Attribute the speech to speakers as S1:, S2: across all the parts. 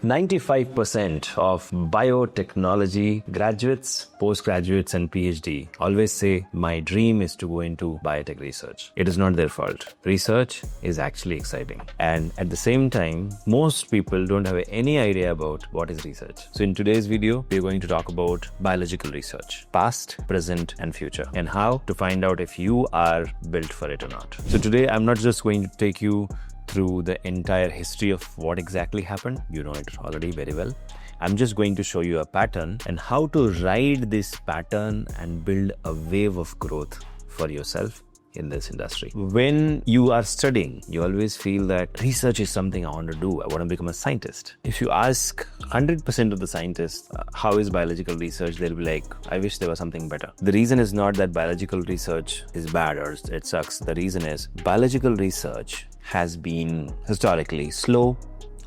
S1: 95% of biotechnology graduates, postgraduates, and PhD always say, my dream is to go into biotech research. It is not their fault. Research is actually exciting. And at the same time, most people don't have any idea about what is research. So in today's video, we're going to talk about biological research, past, present, and future, and how to find out if you are built for it or not. So today, I'm not just going to take you through the entire history of what exactly happened. You know it already very well. I'm just going to show you a pattern and how to ride this pattern and build a wave of growth for yourself in this industry. When you are studying, you always feel that research is something I want to do. I want to become a scientist. If you ask 100% of the scientists, how is biological research? They'll be like, I wish there was something better. The reason is not that biological research is bad or it sucks. The reason is biological research has been historically slow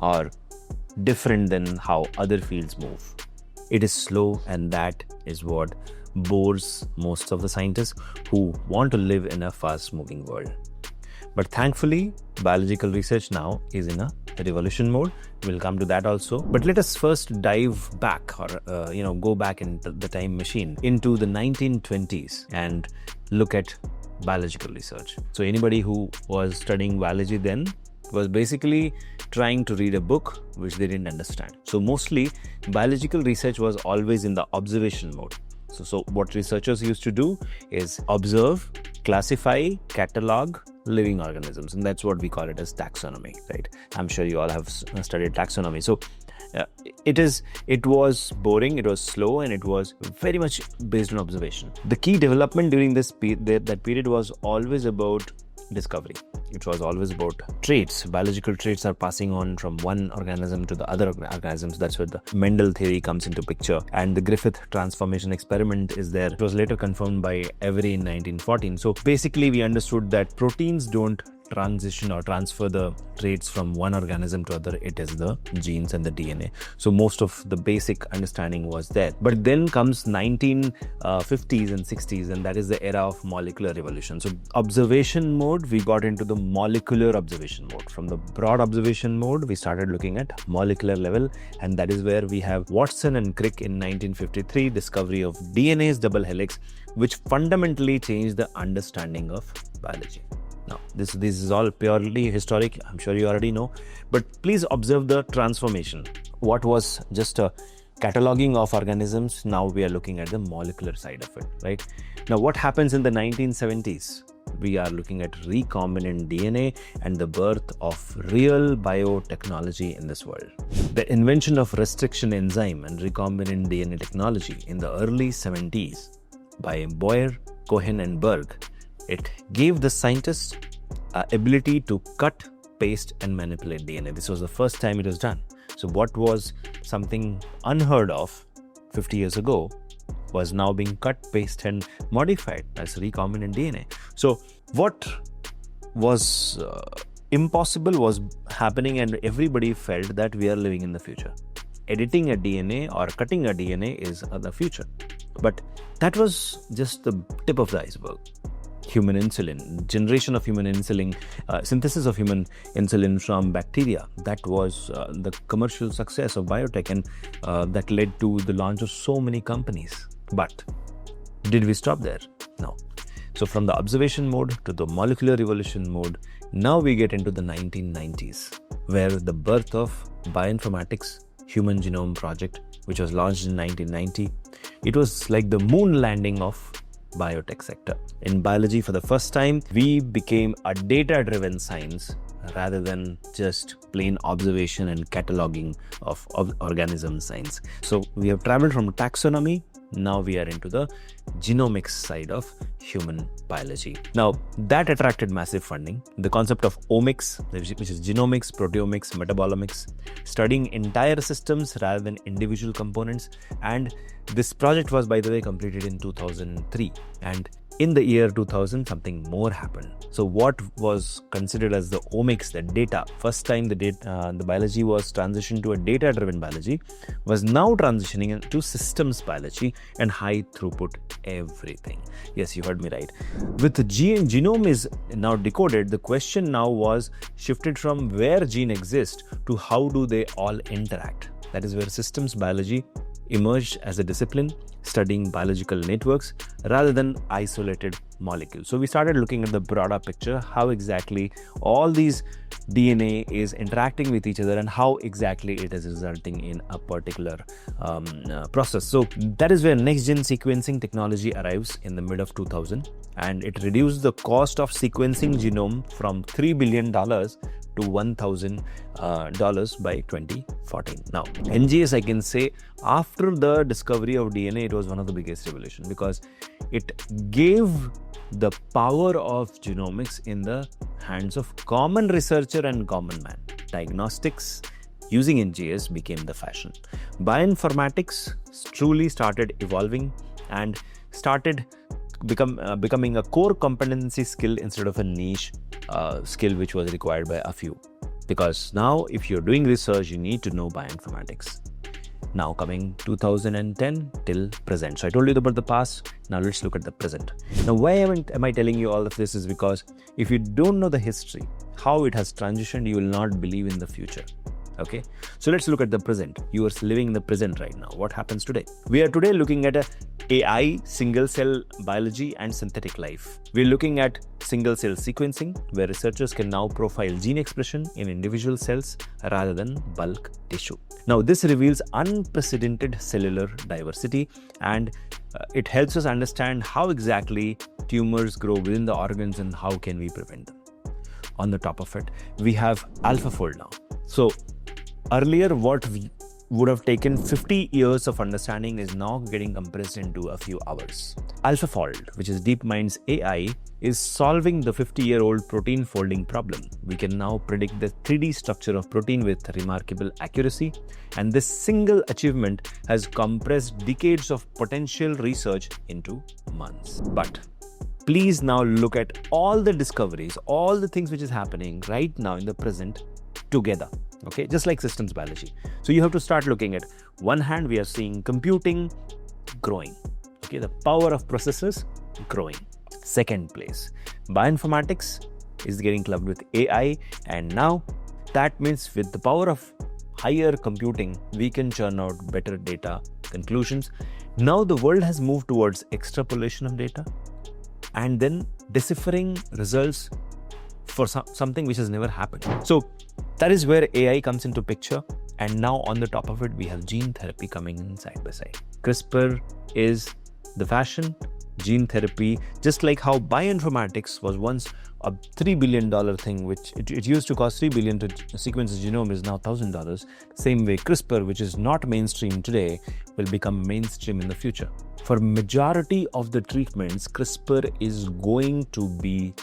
S1: or different than how other fields move. It is slow, and that is what bores most of the scientists who want to live in a fast-moving world. But thankfully, biological research now is in a revolution mode. We'll come to that also. But let us first dive back or go back in the time machine into the 1920s and look at biological research. So anybody who was studying biology then was basically trying to read a book which they didn't understand. So mostly biological research was always in the observation mode. So what researchers used to do is observe, classify, catalog living organisms, and that's what we call it as taxonomy, right? I'm sure you all have studied taxonomy. So it was boring, it was slow, and it was very much based on observation. The key development during that period was always about discovery. It was always about traits. Biological traits are passing on from one organism to the other organisms. That's where the Mendel theory comes into picture. And the Griffith transformation experiment is there. It was later confirmed by Avery in 1914. So basically, we understood that proteins don't transition or transfer the traits from one organism to other. It is the genes and the DNA. So most of the basic understanding was there. But then comes 1950s and 60s, and that is the era of molecular revolution. So observation mode, we got into the molecular observation mode. From the broad observation mode, we started looking at molecular level, and that is where we have Watson and Crick in 1953, discovery of DNA's double helix, which fundamentally changed the understanding of biology. Now, this is all purely historic. I'm sure you already know, but please observe the transformation. What was just a cataloging of organisms, now we are looking at the molecular side of it, right? Now, what happens in the 1970s? We are looking at recombinant DNA and the birth of real biotechnology in this world. The invention of restriction enzyme and recombinant DNA technology in the early 70s by Boyer, Cohen, and Berg, it gave the scientists ability to cut, paste, and manipulate DNA. This was the first time it was done. So what was something unheard of 50 years ago was now being cut, paste, and modified as recombinant DNA. So what was impossible was happening, and everybody felt that we are living in the future. Editing a DNA or cutting a DNA is the future. But that was just the tip of the iceberg. Human insulin, generation of human insulin, synthesis of human insulin from bacteria. That was the commercial success of biotech, and that led to the launch of so many companies. But did we stop there? No. So from the observation mode to the molecular revolution mode, now we get into the 1990s, where the birth of Bioinformatics Human Genome Project, which was launched in 1990, it was like the moon landing of biotech sector. In biology, for the first time, we became a data-driven science rather than just plain observation and cataloging of organism science. So we have traveled from taxonomy, now we are into the genomics side of human biology. Now, that attracted massive funding. The concept of omics, which is genomics, proteomics, metabolomics, studying entire systems rather than individual components. And this project was, by the way, completed in 2003. And in the year 2000, something more happened. So what was considered as the omics, the data, first time the biology was transitioned to a data-driven biology, was now transitioning into systems biology and high throughput everything. Yes, you heard me right. With the genome is now decoded, the question now was shifted from where gene exists to how do they all interact. That is where systems biology emerged as a discipline, studying biological networks rather than isolated molecules. So we started looking at the broader picture, how exactly all these DNA is interacting with each other and how exactly it is resulting in a particular process. So that is where next-gen sequencing technology arrives in the mid of 2000, and it reduced the cost of sequencing genome from $3 billion to $1,000 by 2014. Now, NGS, I can say, after the discovery of DNA, it was one of the biggest revolutions because it gave the power of genomics in the hands of common researcher and common man. Diagnostics using NGS became the fashion. Bioinformatics truly started evolving and started becoming a core competency skill instead of a niche skill which was required by a few. Because now if you're doing research, you need to know bioinformatics. Now coming 2010 till present. So I told you about the past, now let's look at the present. Now why am I telling you all of this is because if you don't know the history, how it has transitioned, you will not believe in the future. Okay, so let's look at the present. You are living in the present right now. What happens today? We are today looking at a AI, single cell biology and synthetic life. We're looking at single cell sequencing, where researchers can now profile gene expression in individual cells rather than bulk tissue. Now this reveals unprecedented cellular diversity, and it helps us understand how exactly tumors grow within the organs and how can we prevent them. On the top of it, we have AlphaFold now. So earlier, what would have taken 50 years of understanding is now getting compressed into a few hours. AlphaFold, which is DeepMind's AI, is solving the 50-year-old protein folding problem. We can now predict the 3D structure of protein with remarkable accuracy, and this single achievement has compressed decades of potential research into months. But please now look at all the discoveries, all the things which is happening right now in the present together. Okay, just like systems biology. So you have to start looking at one hand, we are seeing computing growing. Okay, the power of processors growing. Second place, bioinformatics is getting clubbed with AI, and now that means with the power of higher computing, we can churn out better data conclusions. Now the world has moved towards extrapolation of data and then deciphering results for something which has never happened. So that is where AI comes into picture, and now on the top of it we have gene therapy coming in side by side. CRISPR is the fashion, gene therapy, just like how bioinformatics was once a $3 billion thing, which it used to cost $3 billion to sequence a genome, is now $1,000. Same way CRISPR, which is not mainstream today, will become mainstream in the future. For majority of the treatments, CRISPR is going to be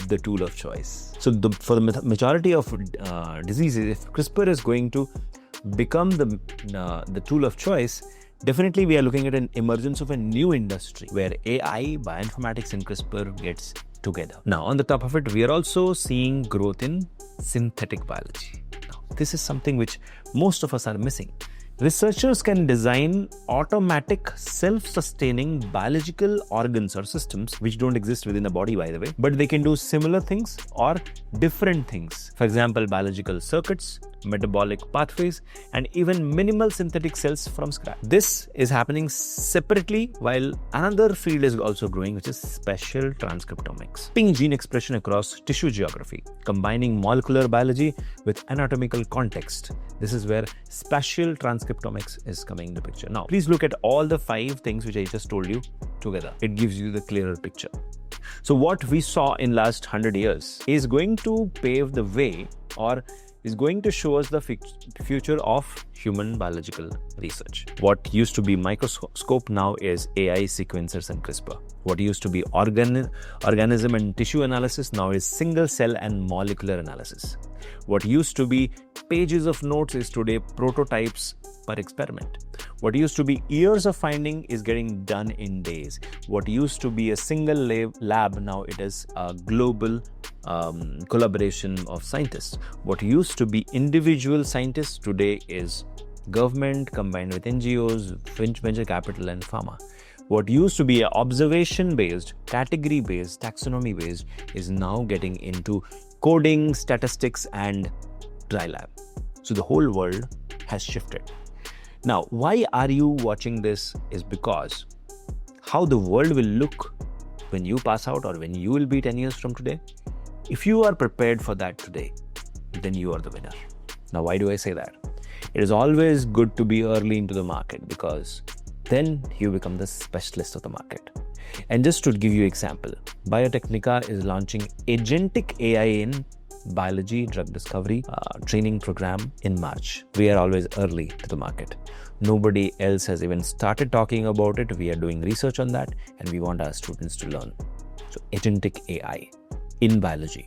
S1: the tool of choice. So for the majority of diseases, if CRISPR is going to become the tool of choice, definitely we are looking at an emergence of a new industry where AI, bioinformatics and CRISPR gets together. Now on the top of it, we are also seeing growth in synthetic biology. Now, this is something which most of us are missing. Researchers can design automatic, self-sustaining biological organs or systems which don't exist within the body, by the way, but they can do similar things or different things. For example, biological circuits, metabolic pathways, and even minimal synthetic cells from scratch. This is happening separately, while another field is also growing, which is spatial transcriptomics. Mapping gene expression across tissue geography, combining molecular biology with anatomical context. This is where spatial transcriptomics is coming into picture. Now, please look at all the 5 things which I just told you together. It gives you the clearer picture. So what we saw in last 100 years is going to pave the way, or is going to show us the future of human biological research. What used to be microscope now is AI, sequencers and CRISPR. What used to be organism and tissue analysis now is single cell and molecular analysis. What used to be pages of notes is today prototypes per experiment. What used to be years of finding is getting done in days. What used to be a single lab, now it is a global collaboration of scientists. What used to be individual scientists today is government combined with NGOs, venture capital and pharma. What used to be observation-based, category-based, taxonomy-based is now getting into coding, statistics and dry lab. So the whole world has shifted. Now, why are you watching this is because how the world will look when you pass out or when you will be 10 years from today. If you are prepared for that today, then you are the winner. Now, why do I say that? It is always good to be early into the market because then you become the specialist of the market. And just to give you an example, Biotecnika is launching Agentic AI in biology drug discovery training program in March. We are always early to the market. Nobody else has even started talking about it. We are doing research on that and we want our students to learn. So Agentic AI in biology,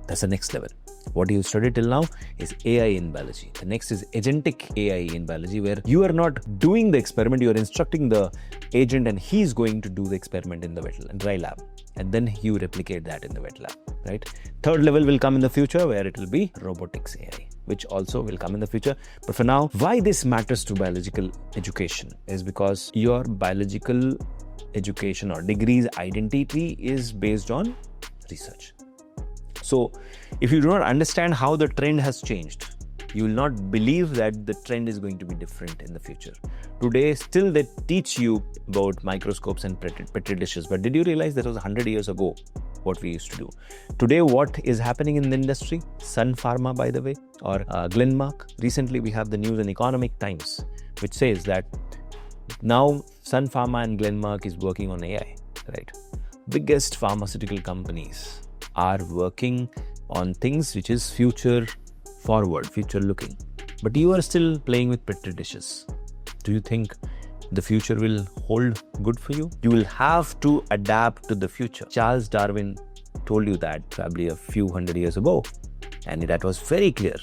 S1: that's the next level. What you studied till now is AI in biology. The next is Agentic AI in biology, where you are not doing the experiment, you are instructing the agent and he's going to do the experiment in the dry lab. And then you replicate that in the wet lab, right? Third level will come in the future where it will be robotics AI, which also will come in the future. But for now, why this matters to biological education is because your biological education or degree's identity is based on research. So if you do not understand how the trend has changed, you will not believe that the trend is going to be different in the future. Today, still they teach you about microscopes and petri dishes, but did you realize that was 100 years ago what we used to do? Today, what is happening in the industry? Sun Pharma, by the way, or Glenmark. Recently, we have the news in Economic Times, which says that now Sun Pharma and Glenmark is working on AI, right? Biggest pharmaceutical companies are working on things which is future forward, future looking. But you are still playing with petri dishes. Do you think the future will hold good for you? You will have to adapt to the future. Charles Darwin told you that probably a few hundred years ago. And that was very clear.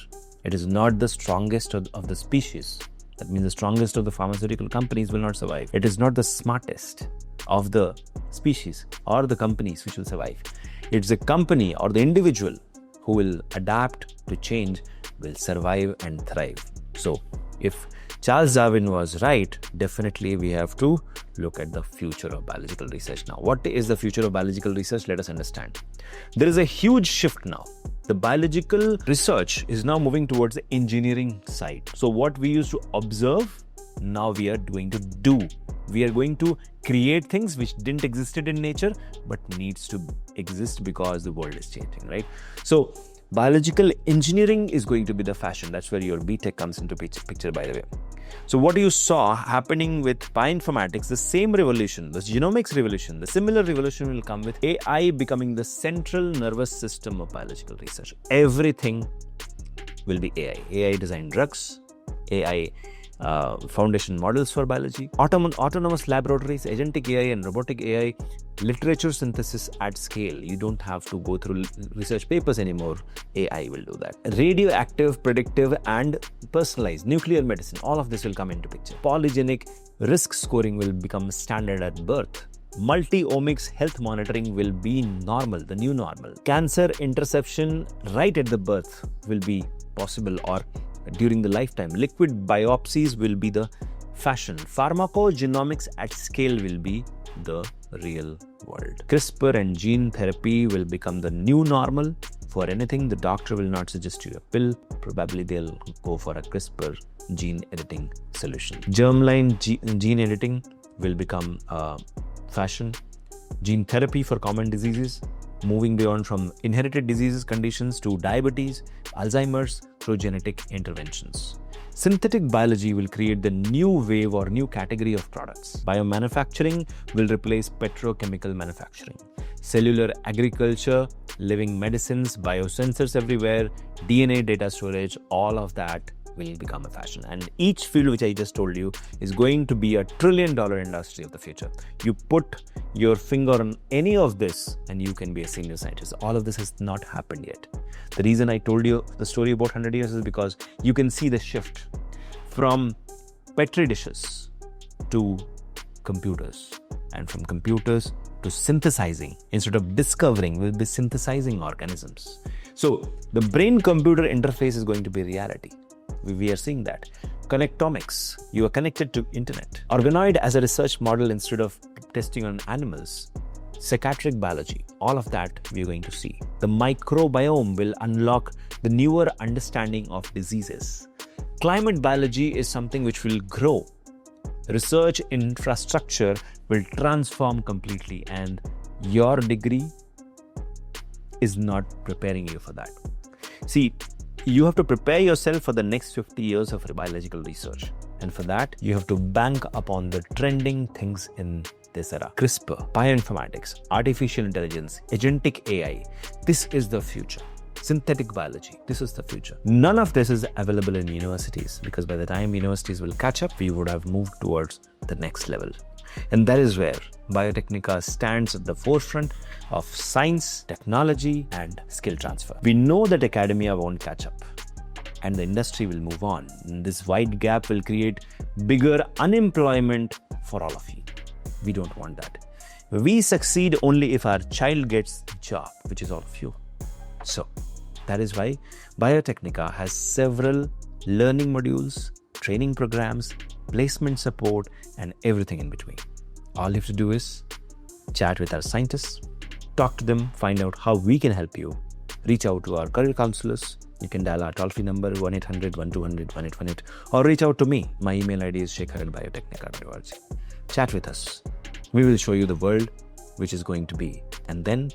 S1: It is not the strongest of the species. That means the strongest of the pharmaceutical companies will not survive. It is not the smartest of the species or the companies which will survive. It's the company or the individual who will adapt to change, will survive and thrive. So if Charles Darwin was right, definitely we have to look at the future of biological research now. What is the future of biological research? Let us understand. There is a huge shift now. The biological research is now moving towards the engineering side. So what we used to observe, now we are going to do. We are going to create things which didn't existed in nature, but needs to exist because the world is changing, right? So biological engineering is going to be the fashion. That's where your Biotech comes into picture, by the way. So what you saw happening with bioinformatics, the same revolution, the genomics revolution, the similar revolution will come with AI becoming the central nervous system of biological research. Everything will be AI. AI designed drugs, AI foundation models for biology, autonomous laboratories, agentic AI and robotic AI, literature synthesis at scale. You don't have to go through research papers anymore. AI will do that. Radioactive, predictive and personalized nuclear medicine. All of this will come into picture. Polygenic risk scoring will become standard at birth. Multi-Omics health monitoring will be normal, the new normal. Cancer interception right at the birth will be possible, or during the lifetime. Liquid biopsies will be the fashion. Pharmacogenomics at scale will be the real world. CRISPR and gene therapy will become the new normal. For anything, the doctor will not suggest you a pill. Probably they'll go for a CRISPR gene editing solution. Germline gene editing will become fashion. Gene therapy for common diseases, moving beyond from inherited diseases conditions to diabetes, Alzheimer's through genetic interventions. Synthetic biology will create the new wave or new category of products. Biomanufacturing will replace petrochemical manufacturing. Cellular agriculture, living medicines, biosensors everywhere, DNA data storage, all of that will become a fashion. And each field which I just told you is going to be a $1 trillion industry of the future. You put your finger on any of this and you can be a senior scientist. All of this has not happened yet. The reason I told you the story about 100 years is because you can see the shift from petri dishes to computers, and from computers to synthesizing. Instead of discovering, we'll be synthesizing organisms. So the brain-computer interface is going to be reality. We are seeing that. Connectomics, you are connected to internet. Organoid as a research model instead of testing on animals. Psychiatric biology, all of that we're going to see. The microbiome will unlock the newer understanding of diseases. Climate biology is something which will grow. Research infrastructure will transform completely, and your degree is not preparing you for that. See, you have to prepare yourself for the next 50 years of biological research. And for that, you have to bank upon the trending things in this era. CRISPR, bioinformatics, artificial intelligence, agentic AI. This is the future. Synthetic biology. This is the future. None of this is available in universities, because by the time universities will catch up, we would have moved towards the next level. And that is where Biotecnika stands at the forefront of science, technology, and skill transfer. We know that academia won't catch up, and the industry will move on. And this wide gap will create bigger unemployment for all of you. We don't want that. We succeed only if our child gets a job, which is all of you. So that is why Biotecnika has several learning modules, training programs, placement support, and everything in between. All you have to do is chat with our scientists, talk to them, find out how we can help you. Reach out to our career counselors. You can dial our toll-free number 1-800-1200-1818, or reach out to me. My email ID is shekhar@biotechnika.org. Chat with us. We will show you the world which is going to be. And then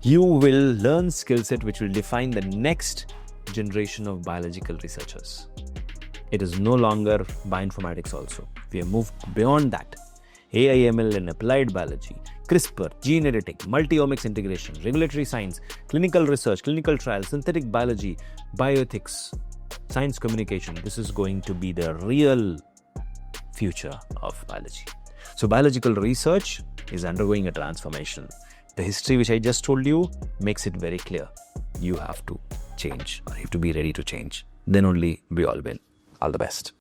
S1: you will learn skill set which will define the next generation of biological researchers. It is no longer bioinformatics also. We have moved beyond that. AI/ML and applied biology, CRISPR, gene editing, multi-omics integration, regulatory science, clinical research, clinical trials, synthetic biology, bioethics, science communication. This is going to be the real future of biology. So biological research is undergoing a transformation. The history which I just told you makes it very clear. You have to change, or you have to be ready to change. Then only we all win. All the best.